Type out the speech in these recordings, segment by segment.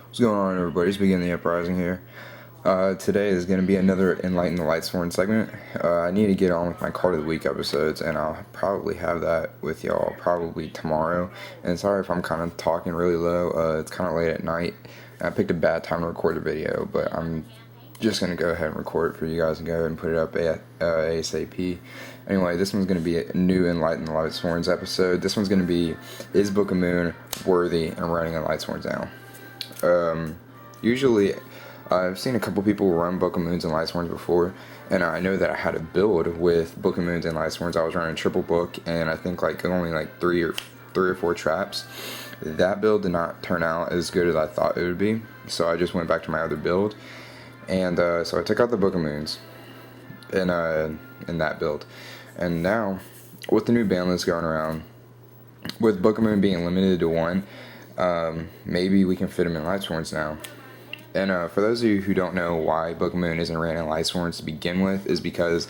What's going on, everybody? It's BeginTheUprising here. Today is going to be another Enlighten the Lightsworns segment. I need to get on with my Card of the Week episodes, and I'll probably have that with y'all probably tomorrow. And sorry if I'm kind of talking really low. It's kind of late at night. I picked a bad time to record the video, but I'm just going to go ahead and record it for you guys and go ahead and put it up ASAP. Anyway, this one's going to be a new Enlighten the Lightsworns episode. This one's going to be, is Book of Moon worthy in running a Lightsworns now? Usually, I've seen a couple people run Book of Moons and Lightsworns before, and I know that I had a build with Book of Moons and Lightsworns. I was running triple book, and I think only three or four traps. That build did not turn out as good as I thought it would be, so I just went back to my other build, and so I took out the Book of Moons in that build, and now with the new ban list going around, with Book of Moon being limited to one. Maybe we can fit him in Lightsworns now. And for those of you who don't know why Book of Moon isn't ran in Lightsworns to begin with, is because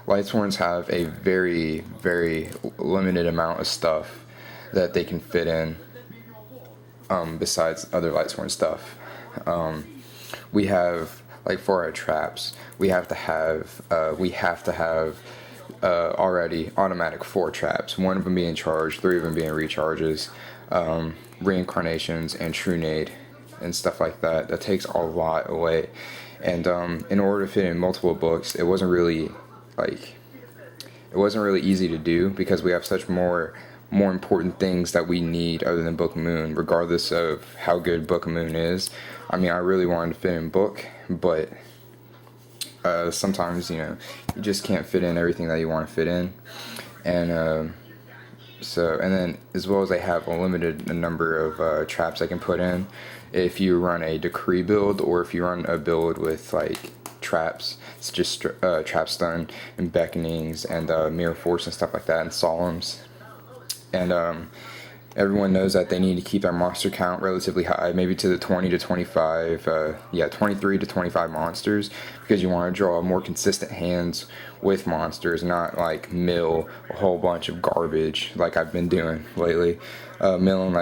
Lightsworns have a very, very limited amount of stuff that they can fit in besides other Lightsworn stuff. We have, for our traps, we have to have already automatic 4 traps, 1 of them being charged, 3 of them being recharges, reincarnations, and true nade, and stuff like that. That takes a lot away, and in order to fit in multiple books, it wasn't really easy to do, because we have such more important things that we need other than Book of Moon, regardless of how good Book of Moon is. I mean, I really wanted to fit in book, but sometimes, you just can't fit in everything that you want to fit in. And and then, as well as they have a limited number of traps I can put in. If you run a decree build, or if you run a build with traps, it's just trap stun and beckonings and mirror force and stuff like that, and solemns. And everyone knows that they need to keep their monster count relatively high, maybe to the 20 to 25, 23 to 25 monsters, because you want to draw more consistent hands with monsters, not mill a whole bunch of garbage like I've been doing lately. Milling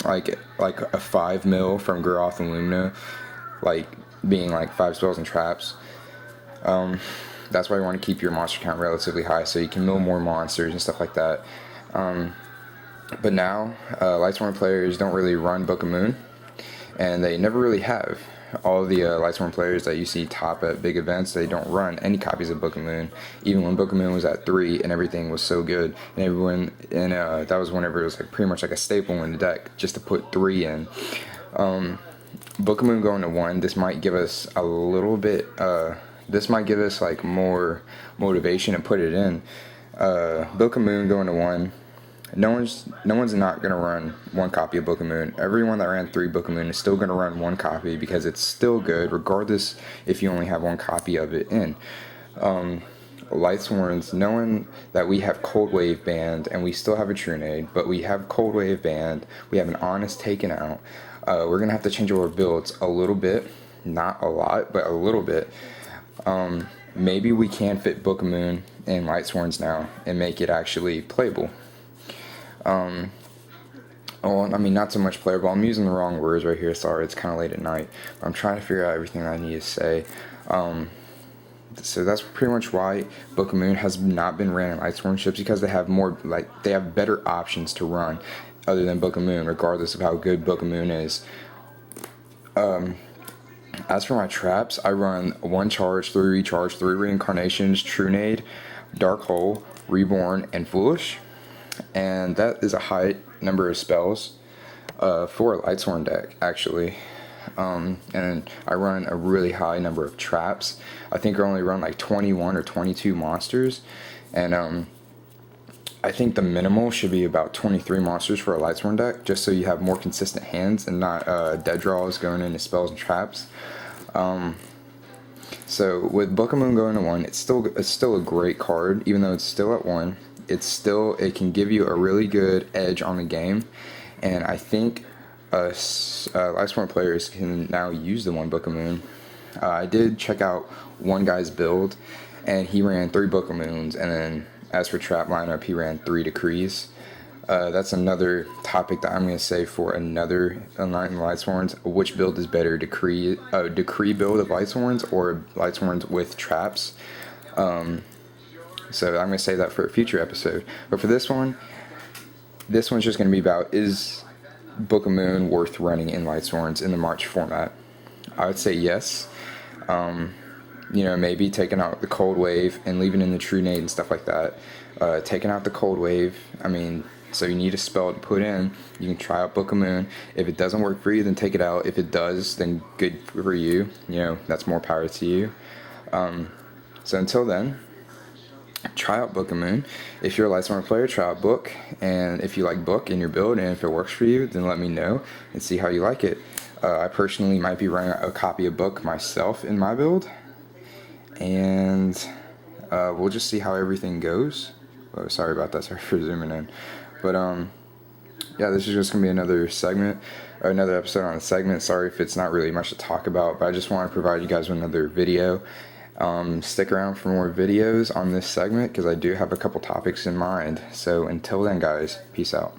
a 5 mil from Groth and Lumina, being 5 spells and traps. That's why you want to keep your monster count relatively high, so you can mill more monsters and stuff like that. But now, Lightsworn players don't really run Book of Moon, and they never really have. All the Lightsworn players that you see top at big events, they don't run any copies of Book of Moon, even when Book of Moon was at 3 and everything was so good. And that was whenever it was pretty much a staple in the deck, just to put 3 in. Book of Moon going to 1, this might give us a little bit, more motivation to put it in. Book of Moon going to 1. No one's not going to run 1 copy of Book of Moon. Everyone that ran 3 Book of Moon is still going to run 1 copy, because it's still good, regardless if you only have 1 copy of it in. Lightsworns, knowing that we have Cold Wave banned, and we still have a True Nade, but we have Cold Wave banned, we have an Honest taken out, we're going to have to change our builds a little bit. Not a lot, but a little bit. Maybe we can fit Book of Moon in Lightsworns now and make it actually playable. Not so much playable. I'm using the wrong words right here. Sorry, it's kind of late at night. I'm trying to figure out everything I need to say. So that's pretty much why Book of Moon has not been ran in Lightsworn ships, because they have they have better options to run other than Book of Moon, regardless of how good Book of Moon is. As for my traps, I run 1 charge, 3 recharge, 3 reincarnations, True Nade, Dark Hole, Reborn, and Foolish. And that is a high number of spells for a Lightsworn deck, actually. And I run a really high number of traps. I think I only run 21 or 22 monsters, and I think the minimal should be about 23 monsters for a Lightsworn deck, just so you have more consistent hands and not dead draws going into spells and traps. So with Book of Moon going to 1, it's still a great card, even though it's still at 1. It can give you a really good edge on the game, and I think us Lightsworn players can now use the 1 Book of Moon. I did check out one guy's build, and he ran 3 Book of Moons, and then as for trap lineup, he ran 3 decrees. That's another topic that I'm going to save for another Enlighten Lightsworns. Which build is better, decree build of Lightsworns or Lightsworns with traps? So I'm going to save that for a future episode. But for this one's just going to be about, is Book of Moon worth running in Lightsworns in the March format? I would say yes. Maybe taking out the Cold Wave and leaving in the True Nade and stuff like that. Taking out the Cold Wave, so you need a spell to put in. You can try out Book of Moon. If it doesn't work for you, then take it out. If it does, then good for you. That's more power to you. So until then, try out Book of Moon. If you're a Lightsworn player, try out Book. And if you like Book in your build and if it works for you, then let me know and see how you like it. I personally might be running a copy of Book myself in my build. And we'll just see how everything goes. Oh, sorry about that. Sorry for zooming in. But yeah, this is just gonna be another segment, or another episode on a segment. Sorry if it's not really much to talk about, but I just want to provide you guys with another video. Stick around for more videos on this segment because I do have a couple topics in mind. So until then, guys, peace out.